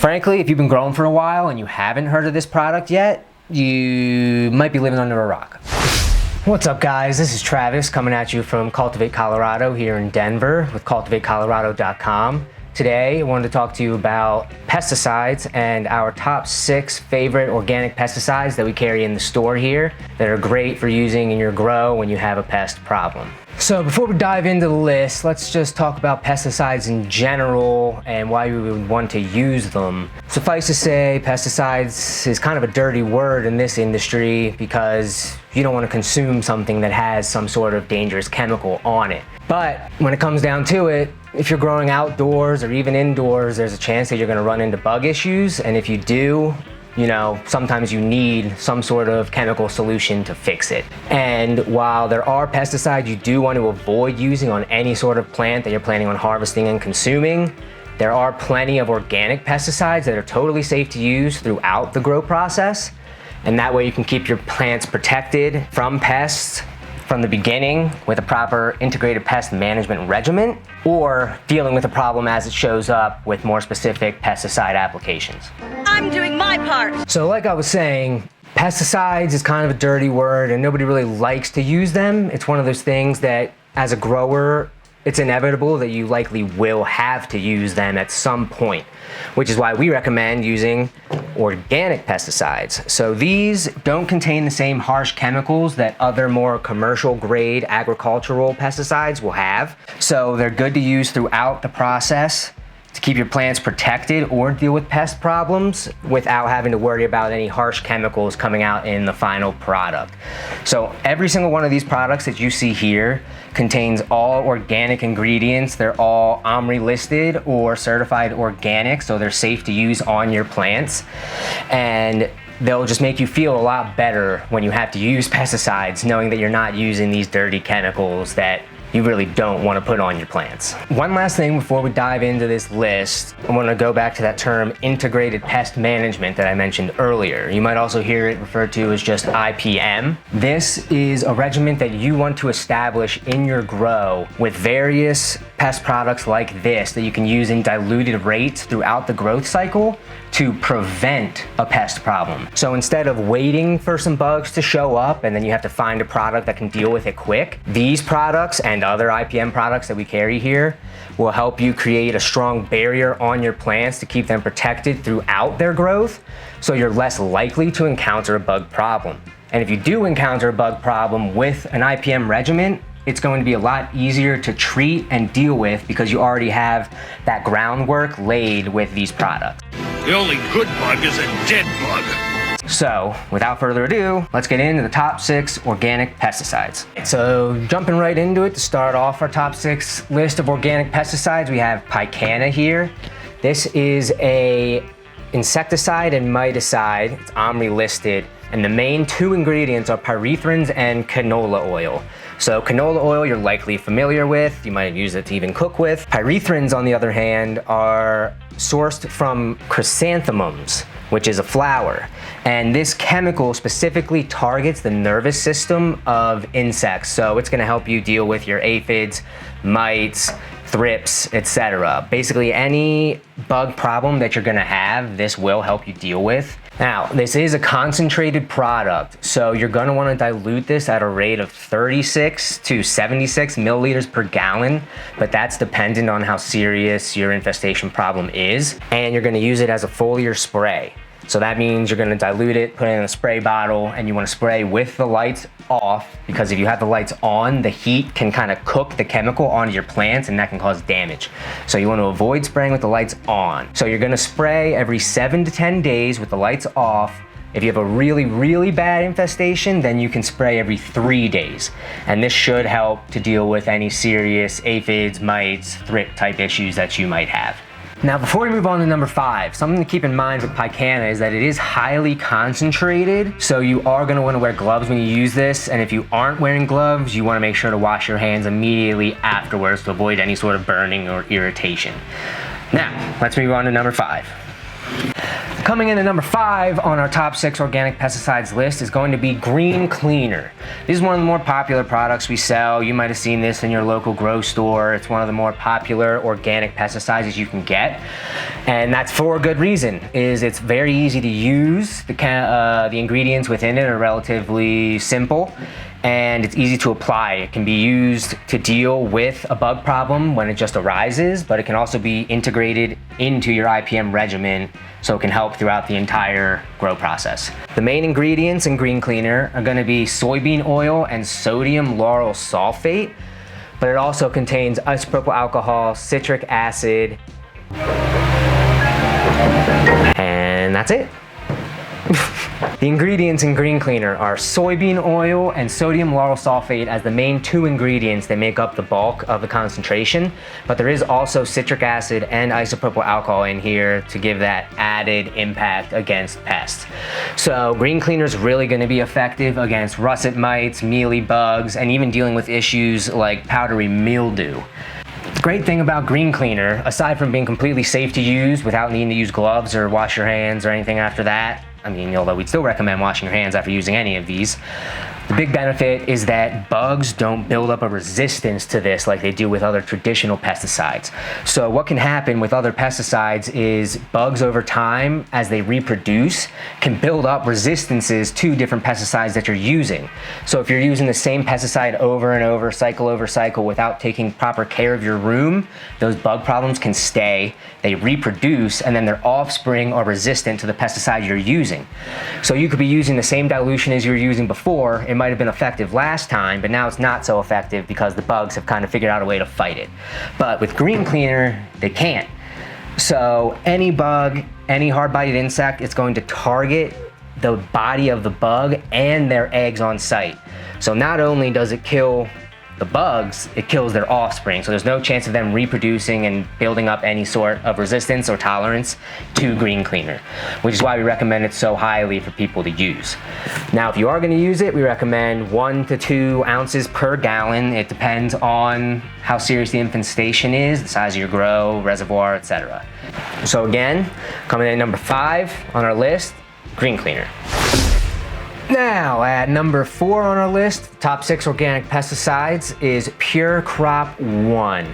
Frankly, if you've been growing for a while and you haven't heard of this product yet, you might be living under a rock. What's up guys, this is Travis coming at you from Cultivate Colorado here in Denver with cultivatecolorado.com. Today I wanted to talk to you about pesticides and our top 6 favorite organic pesticides that we carry in the store here that are great for using in your grow when you have a pest problem. So before we dive into the list, let's just talk about pesticides in general and why we would want to use them. Suffice to say, pesticides is kind of a dirty word in this industry because you don't want to consume something that has some sort of dangerous chemical on it. But when it comes down to it, if you're growing outdoors or even indoors, there's a chance that you're going to run into bug issues. And if you do, sometimes you need some sort of chemical solution to fix it. And while there are pesticides you do want to avoid using on any sort of plant that you're planning on harvesting and consuming, there are plenty of organic pesticides that are totally safe to use throughout the grow process. And that way you can keep your plants protected from pests from the beginning with a proper integrated pest management regimen, or dealing with a problem as it shows up with more specific pesticide applications. I'm doing my part. So like I was saying, pesticides is kind of a dirty word and nobody really likes to use them. It's one of those things that as a grower, it's inevitable that you likely will have to use them at some point, which is why we recommend using organic pesticides. So these don't contain the same harsh chemicals that other more commercial grade agricultural pesticides will have. So they're good to use throughout the process to keep your plants protected or deal with pest problems without having to worry about any harsh chemicals coming out in the final product. So every single one of these products that you see here contains all organic ingredients. They're all OMRI listed or certified organic, so they're safe to use on your plants. And they'll just make you feel a lot better when you have to use pesticides, knowing that you're not using these dirty chemicals that you really don't want to put on your plants. One last thing before we dive into this list, I want to go back to that term integrated pest management that I mentioned earlier. You might also hear it referred to as just IPM. This is a regimen that you want to establish in your grow with various pest products like this that you can use in diluted rates throughout the growth cycle to prevent a pest problem. So instead of waiting for some bugs to show up and then you have to find a product that can deal with it quick, these products and other IPM products that we carry here will help you create a strong barrier on your plants to keep them protected throughout their growth, so you're less likely to encounter a bug problem. And if you do encounter a bug problem with an IPM regimen, it's going to be a lot easier to treat and deal with because you already have that groundwork laid with these products. The only good bug is a dead bug. So, without further ado, let's get into the top 6 organic pesticides. So, jumping right into it, to start off our top 6 list of organic pesticides, we have Picanna here. This is a insecticide and miticide. It's OMRI listed, and the main 2 ingredients are pyrethrins and canola oil. So canola oil you're likely familiar with, you might use it to even cook with. Pyrethrins, on the other hand, are sourced from chrysanthemums, which is a flower. And this chemical specifically targets the nervous system of insects. So it's gonna help you deal with your aphids, mites, thrips, etc. Basically any bug problem that you're gonna have, this will help you deal with. Now, this is a concentrated product, so you're gonna wanna dilute this at a rate of 36 to 76 milliliters per gallon, but that's dependent on how serious your infestation problem is. And you're gonna use it as a foliar spray. So that means you're gonna dilute it, put it in a spray bottle, and you wanna spray with the lights off, because if you have the lights on, the heat can kind of cook the chemical onto your plants and that can cause damage. So you wanna avoid spraying with the lights on. So you're gonna spray every 7 to 10 days with the lights off. If you have a really, really bad infestation, then you can spray every 3 days. And this should help to deal with any serious aphids, mites, thrip type issues that you might have. Now, before we move on to number 5, something to keep in mind with Picanna is that it is highly concentrated, so you are going to want to wear gloves when you use this, and if you aren't wearing gloves, you want to make sure to wash your hands immediately afterwards to avoid any sort of burning or irritation. Now, let's move on to number 5. Coming in at number 5 on our top 6 organic pesticides list is going to be Green Cleaner. This is one of the more popular products we sell. You might have seen this in your local grocery store. It's one of the more popular organic pesticides as you can get. And that's for a good reason, is it's very easy to use. The ingredients within it are relatively simple, and it's easy to apply. It can be used to deal with a bug problem when it just arises, but it can also be integrated into your IPM regimen so it can help throughout the entire grow process. The main ingredients in Green Cleaner are going to be soybean oil and sodium lauryl sulfate, but it also contains isopropyl alcohol, citric acid, and that's it. The ingredients in Green Cleaner are soybean oil and sodium lauryl sulfate as the main 2 ingredients that make up the bulk of the concentration, but there is also citric acid and isopropyl alcohol in here to give that added impact against pests. So Green Cleaner is really going to be effective against russet mites, mealy bugs, and even dealing with issues like powdery mildew. The great thing about Green Cleaner, aside from being completely safe to use without needing to use gloves or wash your hands or anything after that, I mean, although we'd still recommend washing your hands after using any of these, the big benefit is that bugs don't build up a resistance to this like they do with other traditional pesticides. So what can happen with other pesticides is bugs over time, as they reproduce, can build up resistances to different pesticides that you're using. So if you're using the same pesticide over and over cycle without taking proper care of your room, those bug problems can stay, they reproduce, and then their offspring are resistant to the pesticide you're using. So you could be using the same dilution as you were using before. It might have been effective last time, but now it's not so effective because the bugs have kind of figured out a way to fight it. But with Green Cleaner, they can't. So any bug, any hard-bodied insect, it's going to target the body of the bug and their eggs on site. So not only does it kill the bugs, it kills their offspring. So there's no chance of them reproducing and building up any sort of resistance or tolerance to Green Cleaner, which is why we recommend it so highly for people to use. Now, if you are going to use it, we recommend 1 to 2 ounces per gallon. It depends on how serious the infestation is, the size of your grow, reservoir, etc. So again, coming in at number 5 on our list, Green Cleaner. Now, at number 4 on our list, top 6 organic pesticides, is Pure Crop 1.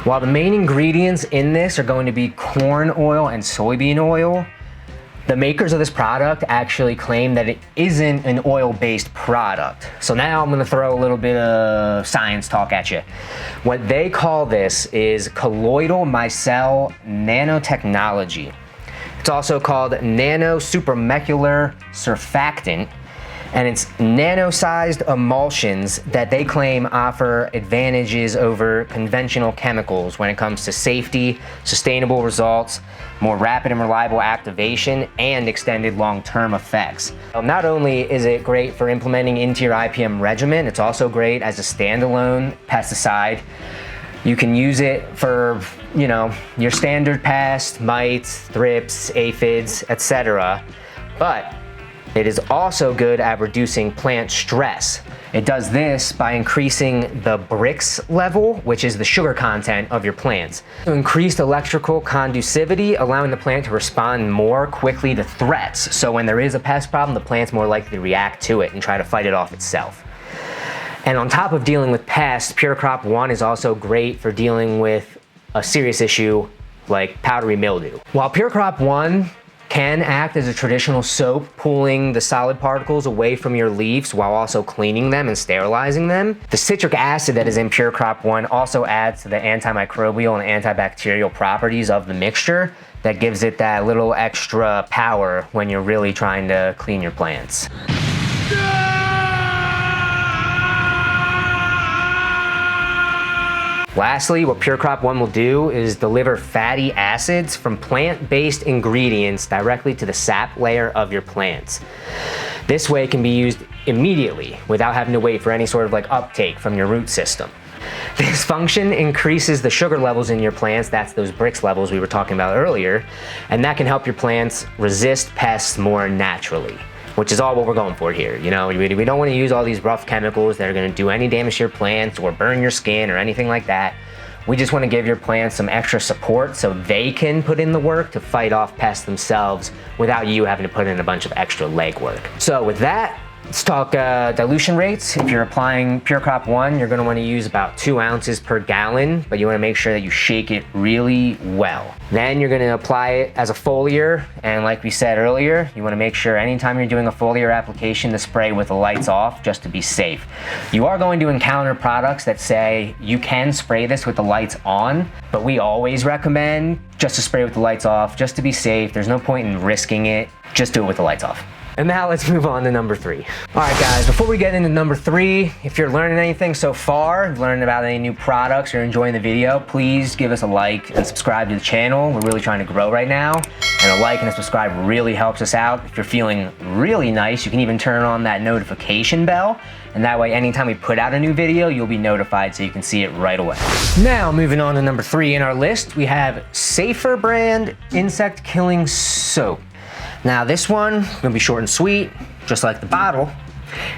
While the main ingredients in this are going to be corn oil and soybean oil, the makers of this product actually claim that it isn't an oil-based product. So now I'm going to throw a little bit of science talk at you. What they call this is colloidal micelle nanotechnology. It's also called nano supramolecular surfactant, and it's nano-sized emulsions that they claim offer advantages over conventional chemicals when it comes to safety, sustainable results, more rapid and reliable activation, and extended long-term effects. Not only is it great for implementing into your IPM regimen, it's also great as a standalone pesticide. You can use it for, your standard pests, mites, thrips, aphids, etc. But it is also good at reducing plant stress. It does this by increasing the Brix level, which is the sugar content of your plants. So increased electrical conducivity, allowing the plant to respond more quickly to threats. So when there is a pest problem, the plant's more likely to react to it and try to fight it off itself. And on top of dealing with pests, Pure Crop 1 is also great for dealing with a serious issue like powdery mildew. While Pure Crop 1 can act as a traditional soap, pulling the solid particles away from your leaves while also cleaning them and sterilizing them, the citric acid that is in Pure Crop 1 also adds to the antimicrobial and antibacterial properties of the mixture that gives it that little extra power when you're really trying to clean your plants. Lastly, what Pure Crop 1 will do is deliver fatty acids from plant-based ingredients directly to the sap layer of your plants. This way it can be used immediately without having to wait for any sort of uptake from your root system. This function increases the sugar levels in your plants, that's those Brix levels we were talking about earlier, and that can help your plants resist pests more naturally, which is all what we're going for here. We don't want to use all these rough chemicals that are going to do any damage to your plants or burn your skin or anything like that. We just want to give your plants some extra support so they can put in the work to fight off pests themselves without you having to put in a bunch of extra legwork. So with that, let's talk dilution rates. If you're applying Pure Crop 1, you're going to want to use about 2 ounces per gallon, but you want to make sure that you shake it really well. Then you're going to apply it as a foliar, and like we said earlier, you want to make sure anytime you're doing a foliar application to spray with the lights off just to be safe. You are going to encounter products that say you can spray this with the lights on, but we always recommend just to spray with the lights off just to be safe. There's no point in risking it. Just do it with the lights off. And now let's move on to number 3. All right, guys, before we get into number 3, if you're learning anything so far, learning about any new products or enjoying the video, please give us a like and subscribe to the channel. We're really trying to grow right now. And a like and a subscribe really helps us out. If you're feeling really nice, you can even turn on that notification bell. And that way, anytime we put out a new video, you'll be notified so you can see it right away. Now, moving on to number 3 in our list, we have Safer brand insect killing soap. Now this one is going to be short and sweet, just like the bottle.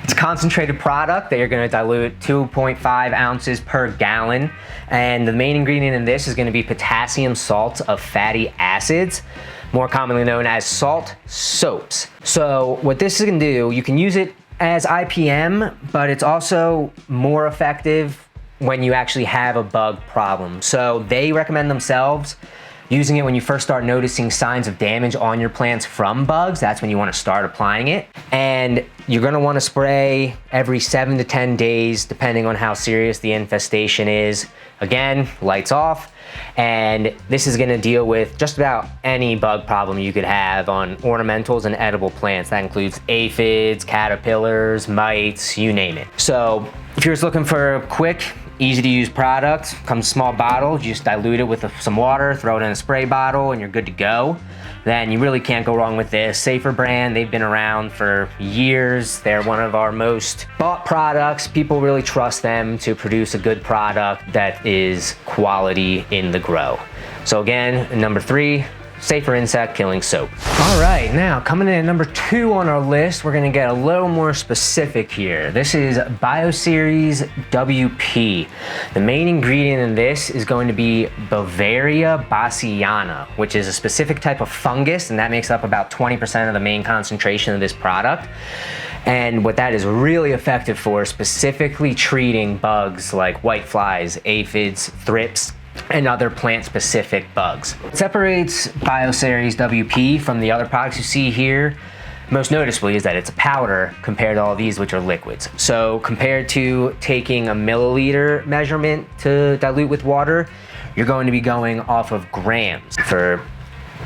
It's a concentrated product that you're going to dilute 2.5 ounces per gallon. And the main ingredient in this is going to be potassium salts of fatty acids, more commonly known as salt soaps. So what this is going to do, you can use it as IPM, but it's also more effective when you actually have a bug problem. So they recommend themselves using it when you first start noticing signs of damage on your plants from bugs. That's when you want to start applying it. And you're going to want to spray every 7 to 10 days, depending on how serious the infestation is. Again, lights off. And this is going to deal with just about any bug problem you could have on ornamentals and edible plants. That includes aphids, caterpillars, mites, you name it. So if you're just looking for a quick, easy to use product, comes in a small bottle, you just dilute it with some water, throw it in a spray bottle, and you're good to go. Then you really can't go wrong with this. Safer brand, they've been around for years. They're one of our most bought products. People really trust them to produce a good product that is quality in the grow. So again, number 3, Safer insect killing soap. All right, now coming in at number 2 on our list, we're gonna get a little more specific here. This is Bioseries WP. The main ingredient in this is going to be Beauveria bassiana, which is a specific type of fungus, and that makes up about 20% of the main concentration of this product. And what that is really effective for, specifically treating bugs like whiteflies, aphids, thrips, and other plant-specific bugs. What separates Bioseries WP from the other products you see here, most noticeably, is that it's a powder compared to all these, which are liquids. So compared to taking a milliliter measurement to dilute with water, you're going to be going off of grams. For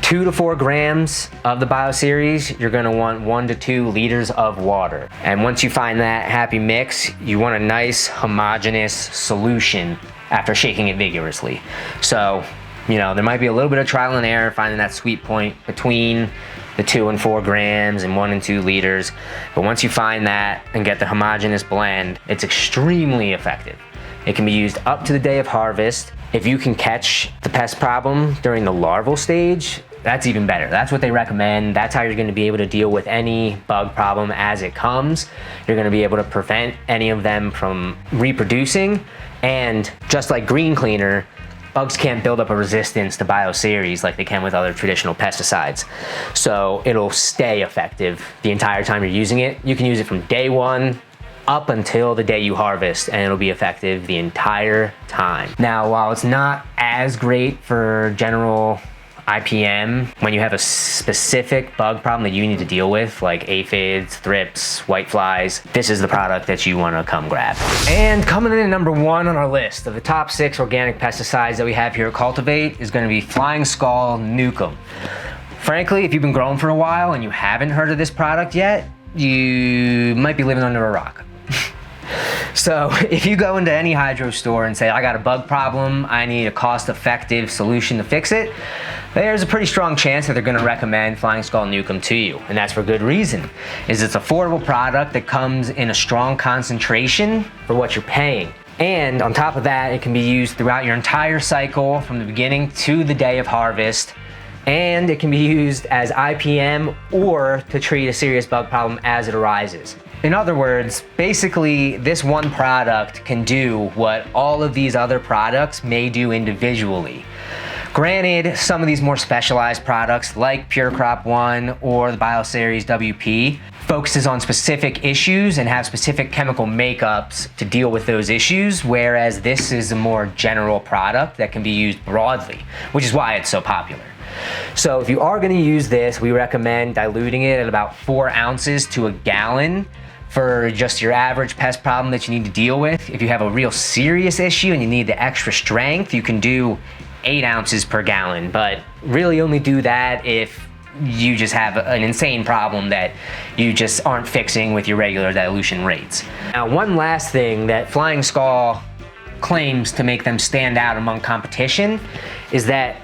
2 to 4 grams of the Bioseries, you're going to want 1 to 2 liters of water. And once you find that happy mix, you want a nice homogeneous solution after shaking it vigorously. So, you know, there might be a little bit of trial and error finding that sweet point between the 2 and 4 grams and 1 and 2 liters. But once you find that and get the homogeneous blend, it's extremely effective. It can be used up to the day of harvest. If you can catch the pest problem during the larval stage, that's even better. That's what they recommend. That's how you're going to be able to deal with any bug problem as it comes. You're going to be able to prevent any of them from reproducing. And just like green cleaner, bugs can't build up a resistance to Bioseries like they can with other traditional pesticides. So it'll stay effective the entire time you're using it. You can use it from day 1 up until the day you harvest, and it'll be effective the entire time. Now, while it's not as great for general IPM, when you have a specific bug problem that you need to deal with, like aphids, thrips, whiteflies, this is the product that you want to come grab. And coming in at number 1 on our list of the top 6 organic pesticides that we have here at Cultivate is going to be Flying Skull Nukem. Frankly, if you've been growing for a while and you haven't heard of this product yet, you might be living under a rock. So if you go into any hydro store and say, I got a bug problem, I need a cost-effective solution to fix it, there's a pretty strong chance that they're going to recommend Flying Skull Nukem to you. And that's for good reason. It's an affordable product that comes in a strong concentration for what you're paying. And on top of that, it can be used throughout your entire cycle from the beginning to the day of harvest. And it can be used as IPM or to treat a serious bug problem as it arises. In other words, basically this one product can do what all of these other products may do individually. Granted, some of these more specialized products like Pure Crop 1 or the Bioseries WP focuses on specific issues and have specific chemical makeups to deal with those issues, whereas this is a more general product that can be used broadly, which is why it's so popular. So if you are going to use this, we recommend diluting it at about 4 ounces to a gallon for just your average pest problem that you need to deal with. If you have a real serious issue and you need the extra strength, you can do 8 ounces per gallon, but really only do that if you just have an insane problem that you just aren't fixing with your regular dilution rates. Now, one last thing that Flying Skull claims to make them stand out among competition is that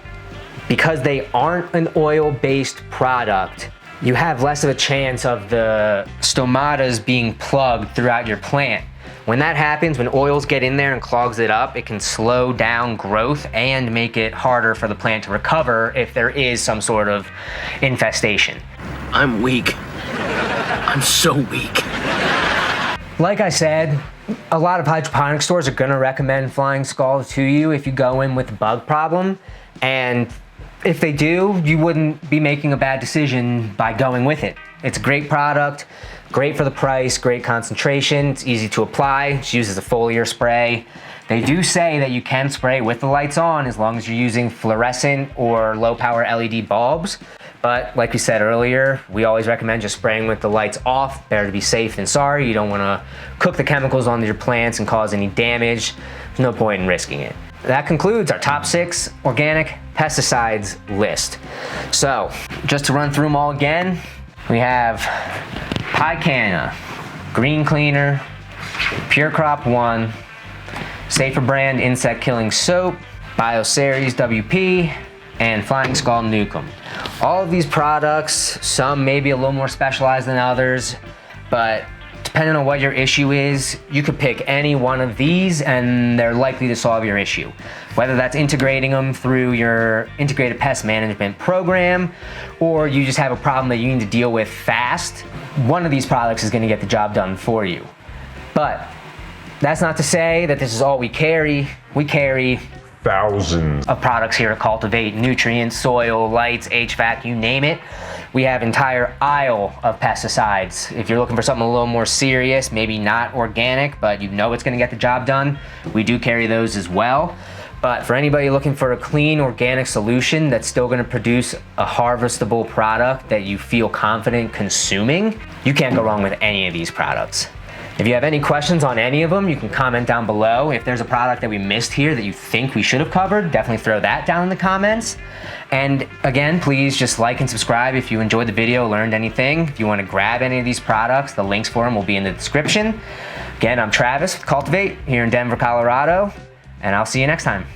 because they aren't an oil-based product, you have less of a chance of the stomatas being plugged throughout your plant. When that happens, when oils get in there and clogs it up, it can slow down growth and make it harder for the plant to recover if there is some sort of infestation. I'm weak. I'm so weak. Like I said, a lot of hydroponic stores are gonna recommend Flying Skull to you if you go in with a bug problem. And if they do, you wouldn't be making a bad decision by going with it. It's a great product, great for the price, great concentration, it's easy to apply, it's used as a foliar spray. They do say that you can spray with the lights on as long as you're using fluorescent or low power LED bulbs. But like we said earlier, we always recommend just spraying with the lights off. Better to be safe than sorry. You don't want to cook the chemicals onto your plants and cause any damage. There's no point in risking it. That concludes our top 6 organic pesticides list. So just to run through them all again, we have Picanna, Green Cleaner, Pure Crop 1, Safer Brand Insect Killing Soap, Bioseries WP, and Flying Skull Nukem. All of these products, some may be a little more specialized than others, but depending on what your issue is, you could pick any one of these and they're likely to solve your issue. Whether that's integrating them through your integrated pest management program, or you just have a problem that you need to deal with fast, one of these products is going to get the job done for you. But that's not to say that this is all we carry. We carry thousands of products here at Cultivate: nutrients, soil, lights, HVAC, you name it. We have an entire aisle of pesticides. If you're looking for something a little more serious, maybe not organic, but you know it's gonna get the job done, we do carry those as well. But for anybody looking for a clean organic solution that's still gonna produce a harvestable product that you feel confident consuming, you can't go wrong with any of these products. If you have any questions on any of them, you can comment down below. If there's a product that we missed here that you think we should have covered, definitely throw that down in the comments. And again, please just like and subscribe if you enjoyed the video, learned anything. If you want to grab any of these products, the links for them will be in the description. Again, I'm Travis with Cultivate here in Denver, Colorado, and I'll see you next time.